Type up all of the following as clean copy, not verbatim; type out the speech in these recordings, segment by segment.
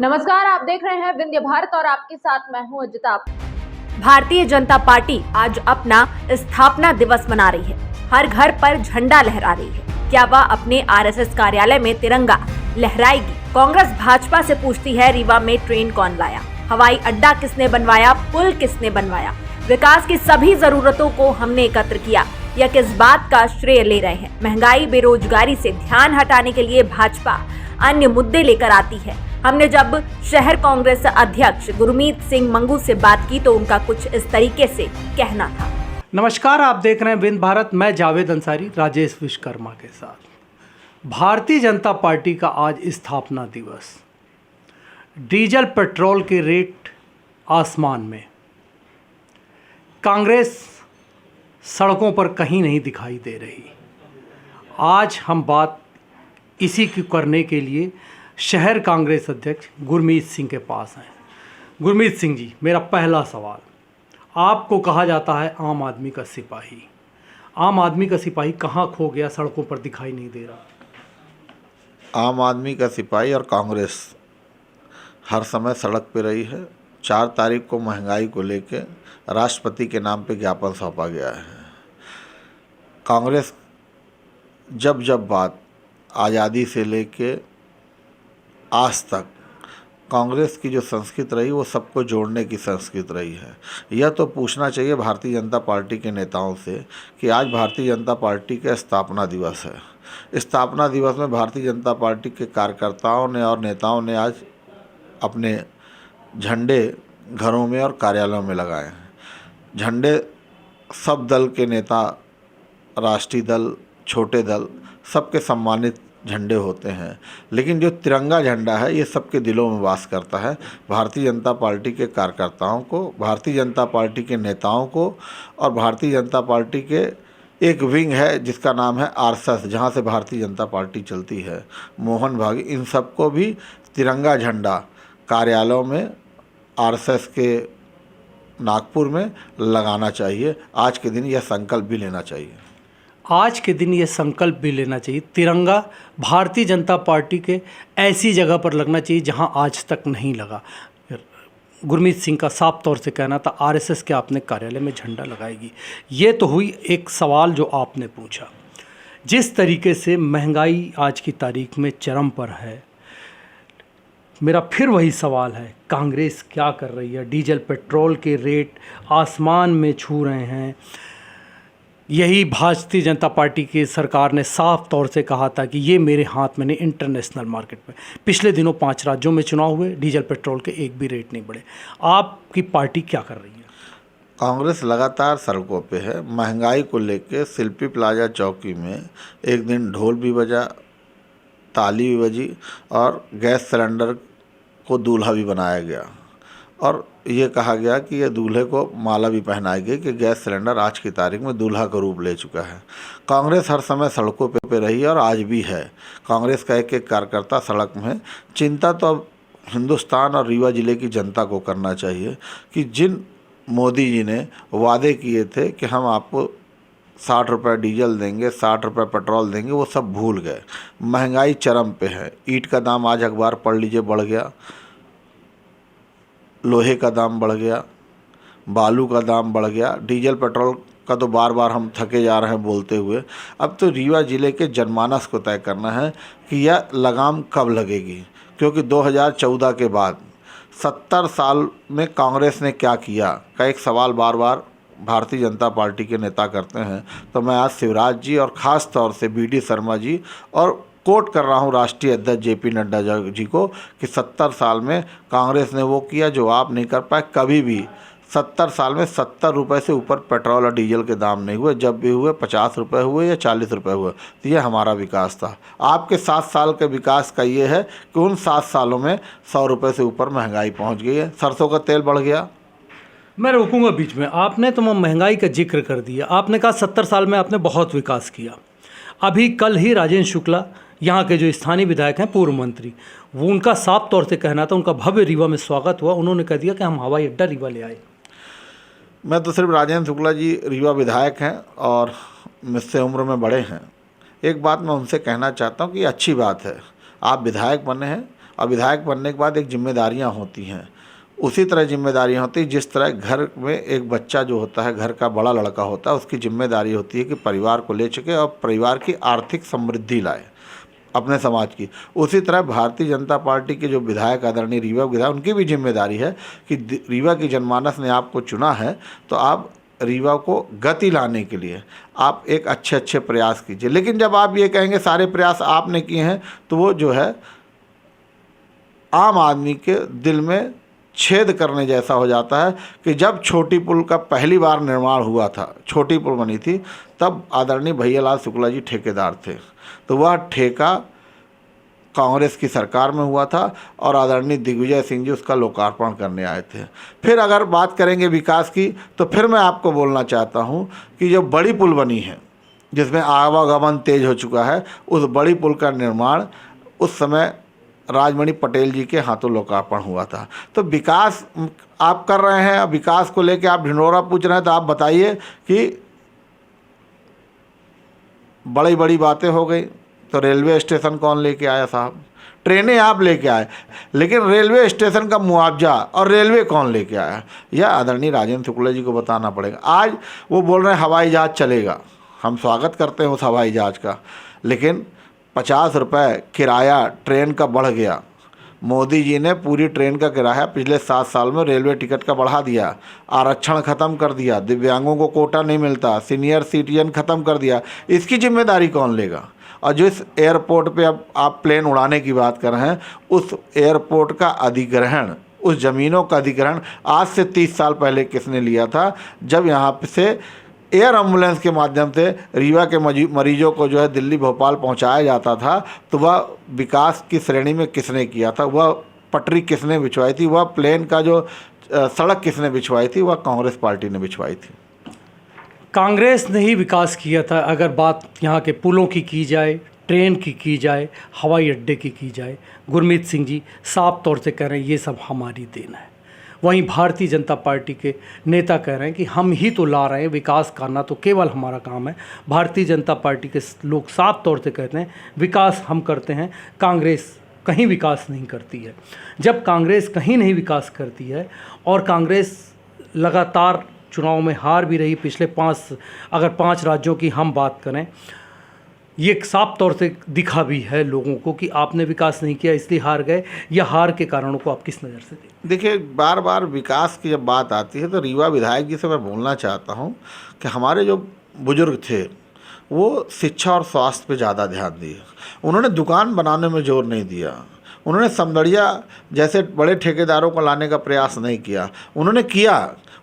नमस्कार, आप देख रहे हैं विंध्य भारत और आपके साथ मैं हूं अजिता। भारतीय जनता पार्टी आज अपना स्थापना दिवस मना रही है। हर घर पर झंडा लहरा रही है। क्या वह अपने आरएसएस कार्यालय में तिरंगा लहराएगी? कांग्रेस भाजपा से पूछती है, रीवा में ट्रेन कौन लाया? हवाई अड्डा किसने बनवाया? पुल किसने बनवाया? विकास की सभी जरूरतों को हमने एकत्र किया। यह किस बात का श्रेय ले रहे हैं? महंगाई, बेरोजगारी से ध्यान हटाने के लिए भाजपा अन्य मुद्दे लेकर आती है। हमने जब शहर कांग्रेस अध्यक्ष गुरमीत सिंह मंगू से बात की तो उनका कुछ इस तरीके से कहना था। नमस्कार, आप देख रहे हैं विंध्य भारत। मैं जावेद अंसारी राजेश विश्वकर्मा के साथ। भारतीय जनता पार्टी का आज स्थापना दिवस। डीजल पेट्रोल के रेट आसमान में। कांग्रेस सड़कों पर कहीं नहीं दिखाई दे रही। आज हम बात इसी की करने के लिए शहर कांग्रेस अध्यक्ष गुरमीत सिंह के पास हैं। गुरमीत सिंह जी, मेरा पहला सवाल, आपको कहा जाता है आम आदमी का सिपाही। आम आदमी का सिपाही कहाँ खो गया? सड़कों पर दिखाई नहीं दे रहा। आम आदमी का सिपाही और कांग्रेस हर समय सड़क पे रही है। 4 तारीख को महंगाई को लेके राष्ट्रपति के नाम पे ज्ञापन सौंपा गया है। कांग्रेस जब जब बात आज़ादी से लेके आज तक कांग्रेस की जो संस्कृति रही वो सबको जोड़ने की संस्कृति रही है। यह तो पूछना चाहिए भारतीय जनता पार्टी के नेताओं से कि आज भारतीय जनता पार्टी का स्थापना दिवस है। स्थापना दिवस में भारतीय जनता पार्टी के कार्यकर्ताओं ने और नेताओं ने आज अपने झंडे घरों में और कार्यालयों में लगाए हैं। झंडे सब दल के नेता, राष्ट्रीय दल, छोटे दल, सबके सम्मानित झंडे होते हैं, लेकिन जो तिरंगा झंडा है ये सबके दिलों में वास करता है। भारतीय जनता पार्टी के कार्यकर्ताओं को, भारतीय जनता पार्टी के नेताओं को और भारतीय जनता पार्टी के एक विंग है जिसका नाम है आरएसएस, जहाँ से भारतीय जनता पार्टी चलती है, मोहन भाग, इन सबको भी तिरंगा झंडा कार्यालयों में आरएसएस के नागपुर में लगाना चाहिए। आज के दिन यह संकल्प भी लेना चाहिए। आज के दिन ये संकल्प भी लेना चाहिए, तिरंगा भारतीय जनता पार्टी के ऐसी जगह पर लगना चाहिए जहां आज तक नहीं लगा। गुरमीत सिंह का साफ तौर से कहना था आरएसएस के अपने कार्यालय में झंडा लगाएगी। ये तो हुई एक सवाल जो आपने पूछा। जिस तरीके से महंगाई आज की तारीख में चरम पर है, मेरा फिर वही सवाल है, कांग्रेस क्या कर रही है? डीजल पेट्रोल के रेट आसमान में छू रहे हैं। यही भारतीय जनता पार्टी की सरकार ने साफ तौर से कहा था कि ये मेरे हाथ में नहीं, इंटरनेशनल मार्केट में। पिछले दिनों 5 राज्यों में चुनाव हुए, डीजल पेट्रोल के एक भी रेट नहीं बढ़े। आपकी पार्टी क्या कर रही है? कांग्रेस लगातार सड़कों पे है। महंगाई को लेके शिल्पी प्लाजा चौकी में एक दिन ढोल भी बजा, ताली भी बजी और गैस सिलेंडर को दूल्हा भी बनाया गया और ये कहा गया कि ये दूल्हे को माला भी पहनाई गई कि गैस सिलेंडर आज की तारीख में दूल्हा का रूप ले चुका है। कांग्रेस हर समय सड़कों पे रही है और आज भी है। कांग्रेस का एक एक कार्यकर्ता सड़क में है। चिंता तो अब हिंदुस्तान और रीवा ज़िले की जनता को करना चाहिए कि जिन मोदी जी ने वादे किए थे कि हम आपको 60 रुपये डीजल देंगे, 60 रुपये पेट्रोल देंगे, वो सब भूल गए। महंगाई चरम पे है। ईंट का दाम आज अखबार पढ़ लीजिए बढ़ गया, लोहे का दाम बढ़ गया, बालू का दाम बढ़ गया, डीजल पेट्रोल का तो बार बार हम थके जा रहे हैं बोलते हुए। अब तो रीवा ज़िले के जनमानस को तय करना है कि यह लगाम कब लगेगी, क्योंकि 2014 के बाद 70 साल में कांग्रेस ने क्या किया का एक सवाल बार बार भारतीय जनता पार्टी के नेता करते हैं। तो मैं आज शिवराज जी और ख़ास तौर से BD शर्मा जी और कोट कर रहा हूँ राष्ट्रीय अध्यक्ष JP नड्डा जी को कि 70 साल में कांग्रेस ने वो किया जो आप नहीं कर पाए कभी भी। 70 साल में 70 रुपये से ऊपर पेट्रोल और डीजल के दाम नहीं हुए। जब भी हुए 50 रुपये हुए या 40 रुपये हुए। तो ये हमारा विकास था। आपके 7 साल के विकास का ये है कि उन 7 सालों में 100 रुपये से ऊपर महंगाई पहुँच गई है। सरसों का तेल बढ़ गया। मैं रोकूंगा बीच में। आपने तो महंगाई का जिक्र कर दिया। आपने कहा 70 साल में आपने बहुत विकास किया। अभी कल ही राजेंद्र शुक्ला, यहाँ के जो स्थानीय विधायक हैं, पूर्व मंत्री, वो उनका साफ तौर से कहना था, उनका भव्य रीवा में स्वागत हुआ, उन्होंने कह दिया कि हम हवाई अड्डा रीवा ले आए। मैं तो सिर्फ राजेंद्र शुक्ला जी रीवा विधायक हैं और मुझसे उम्र में बड़े हैं। एक बात मैं उनसे कहना चाहता हूँ कि अच्छी बात है आप विधायक बने हैं और विधायक बनने के बाद एक जिम्मेदारियां होती हैं, उसी तरह जिम्मेदारियां होती हैं जिस तरह घर में एक बच्चा जो होता है, घर का बड़ा लड़का होता है, उसकी जिम्मेदारी होती है कि परिवार को ले सके और परिवार की आर्थिक समृद्धि लाए अपने समाज की। उसी तरह भारतीय जनता पार्टी के जो विधायक आदरणीय रीवा विधायक, उनकी भी जिम्मेदारी है कि रीवा की जनमानस ने आपको चुना है तो आप रीवा को गति लाने के लिए आप एक अच्छे प्रयास कीजिए। लेकिन जब आप ये कहेंगे सारे प्रयास आपने किए हैं तो वो जो है आम आदमी के दिल में छेद करने जैसा हो जाता है कि जब छोटी पुल का पहली बार निर्माण हुआ था, छोटी पुल बनी थी, तब आदरणीय भैयालाल शुक्ला जी ठेकेदार थे, तो वह ठेका कांग्रेस की सरकार में हुआ था और आदरणीय दिग्विजय सिंह जी उसका लोकार्पण करने आए थे। फिर अगर बात करेंगे विकास की तो फिर मैं आपको बोलना चाहता हूं कि जो बड़ी पुल बनी है जिसमें आवागमन तेज हो चुका है, उस बड़ी पुल का निर्माण उस समय राजमणि पटेल जी के हाथों लोकार्पण हुआ था। तो विकास आप कर रहे हैं, विकास को लेकर आप ढिंढोरा पूछ रहे हैं, तो आप बताइए कि बड़ी बड़ी बातें हो गई तो रेलवे स्टेशन कौन लेके आया साहब? ट्रेनें आप लेके आए, लेकिन रेलवे स्टेशन का मुआवजा और रेलवे कौन लेके आया? यह आदरणीय राजेंद्र शुक्ला जी को बताना पड़ेगा। आज वो बोल रहे हैं हवाई जहाज़ चलेगा, हम स्वागत करते हैं उस हवाई जहाज़ का, लेकिन 50 रुपये किराया ट्रेन का बढ़ गया। मोदी जी ने पूरी ट्रेन का किराया पिछले 7 साल में रेलवे टिकट का बढ़ा दिया, आरक्षण ख़त्म कर दिया, दिव्यांगों को कोटा नहीं मिलता, सीनियर सिटीजन ख़त्म कर दिया। इसकी जिम्मेदारी कौन लेगा? और जिस एयरपोर्ट पे अब आप प्लेन उड़ाने की बात कर रहे हैं, उस एयरपोर्ट का अधिग्रहण, उस ज़मीनों का अधिग्रहण आज से 30 साल पहले किसने लिया था? जब यहाँ से एयर एम्बुलेंस के माध्यम से रीवा के मरीजों को जो है दिल्ली भोपाल पहुंचाया जाता था, तो वह विकास की श्रेणी में किसने किया था? वह पटरी किसने बिछवाई थी? वह प्लेन का जो सड़क किसने बिछवाई थी? वह कांग्रेस पार्टी ने बिछवाई थी। कांग्रेस ने ही विकास किया था। अगर बात यहाँ के पुलों की जाए, ट्रेन की जाए, हवाई अड्डे की जाए, गुरमीत सिंह जी साफ तौर से कह रहे हैं ये सब हमारी देन है। वहीं भारतीय जनता पार्टी के नेता कह रहे हैं कि हम ही तो ला रहे हैं, विकास करना तो केवल हमारा काम है। भारतीय जनता पार्टी के लोग साफ तौर से कहते हैं विकास हम करते हैं, कांग्रेस कहीं विकास नहीं करती है। जब कांग्रेस कहीं नहीं विकास करती है और कांग्रेस लगातार चुनाव में हार भी रही, पिछले 5 राज्यों की हम बात करें, ये साफ तौर से दिखा भी है लोगों को कि आपने विकास नहीं किया इसलिए हार गए, या हार के कारणों को आप किस नज़र से देखते? देखिए, बार बार विकास की जब बात आती है तो रीवा विधायक जी से मैं बोलना चाहता हूं कि हमारे जो बुजुर्ग थे वो शिक्षा और स्वास्थ्य पे ज़्यादा ध्यान दिए। उन्होंने दुकान बनाने में जोर नहीं दिया, उन्होंने समदड़िया जैसे बड़े ठेकेदारों को लाने का प्रयास नहीं किया।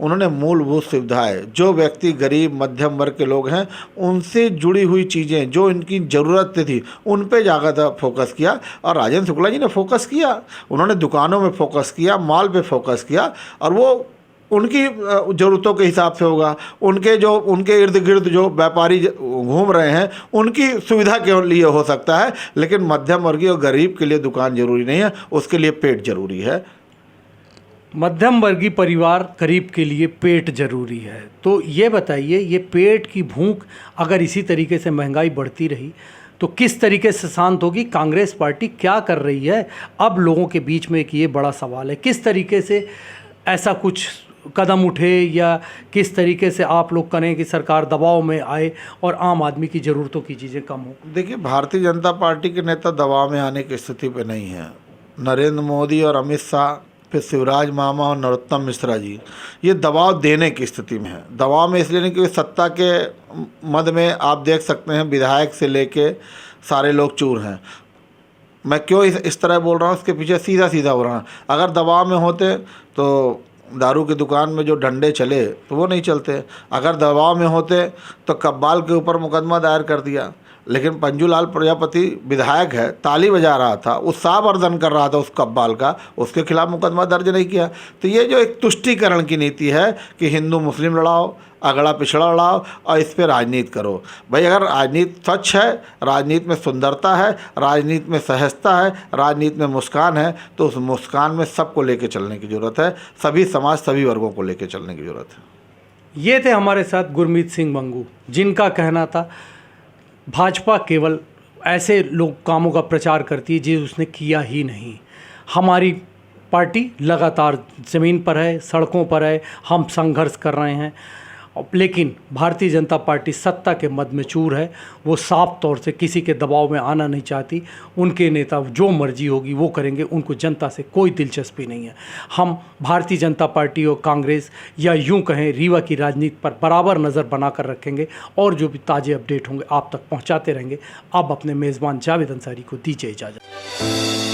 उन्होंने मूलभूत सुविधाएं, जो व्यक्ति गरीब मध्यम वर्ग के लोग हैं उनसे जुड़ी हुई चीज़ें जो इनकी ज़रूरत थी उन पे ज़्यादा फोकस किया। और राजेंद्र शुक्ला जी ने फोकस किया, उन्होंने दुकानों में फोकस किया, मॉल पे फोकस किया, और वो उनकी ज़रूरतों के हिसाब से होगा। उनके इर्द गिर्द जो व्यापारी घूम रहे हैं उनकी सुविधा के लिए हो सकता है, लेकिन मध्यम वर्गीय और गरीब के लिए दुकान जरूरी नहीं है, उसके लिए पेट जरूरी है। मध्यम वर्गीय परिवार गरीब के लिए पेट जरूरी है। तो ये बताइए, ये पेट की भूख अगर इसी तरीके से महंगाई बढ़ती रही तो किस तरीके से शांत होगी? कांग्रेस पार्टी क्या कर रही है अब लोगों के बीच में, एक ये बड़ा सवाल है। किस तरीके से ऐसा कुछ कदम उठे या किस तरीके से आप लोग करें कि सरकार दबाव में आए और आम आदमी की ज़रूरतों की चीज़ें कम हो? देखिए, भारतीय जनता पार्टी के नेता दबाव में आने की स्थिति पे नहीं है। नरेंद्र मोदी और अमित शाह, फिर शिवराज मामा और नरोत्तम मिश्रा जी ये दबाव देने की स्थिति में है। दबाव में इसलिए नहीं कि सत्ता के मद में आप देख सकते हैं विधायक से लेके सारे लोग चूर हैं। मैं क्यों इस तरह बोल रहा हूँ, इसके पीछे सीधा हो रहा है। अगर दबाव में होते तो दारू की दुकान में जो डंडे चले तो वो नहीं चलते। अगर दबाव में होते तो कब्बाल के ऊपर मुकदमा दायर कर दिया, लेकिन पंजूलाल प्रजापति विधायक है, ताली बजा रहा था, उत्साहवर्धन कर रहा था उस कब्बाल का, उसके खिलाफ मुकदमा दर्ज नहीं किया। तो ये जो एक तुष्टीकरण की नीति है कि हिंदू मुस्लिम लड़ाओ, अगड़ा पिछड़ा लड़ाओ और इस पे राजनीति करो। भाई, अगर राजनीति स्वच्छ है, राजनीति में सुंदरता है, राजनीति में सहजता है, राजनीति में मुस्कान है, तो उस मुस्कान में सबको लेके चलने की ज़रूरत है, सभी समाज सभी वर्गों को लेके चलने की ज़रूरत है। ये थे हमारे साथ गुरमीत सिंह मंगू, जिनका कहना था भाजपा केवल ऐसे लोग कामों का प्रचार करती है जो उसने किया ही नहीं। हमारी पार्टी लगातार ज़मीन पर है, सड़कों पर है, हम संघर्ष कर रहे हैं, लेकिन भारतीय जनता पार्टी सत्ता के मद में चूर है। वो साफ तौर से किसी के दबाव में आना नहीं चाहती। उनके नेता जो मर्जी होगी वो करेंगे, उनको जनता से कोई दिलचस्पी नहीं है। हम भारतीय जनता पार्टी और कांग्रेस या यूं कहें रीवा की राजनीति पर बराबर नज़र बनाकर रखेंगे और जो भी ताज़े अपडेट होंगे आप तक पहुंचाते रहेंगे। अब अपने मेज़बान जावेद अंसारी को दीजिए इजाज़त।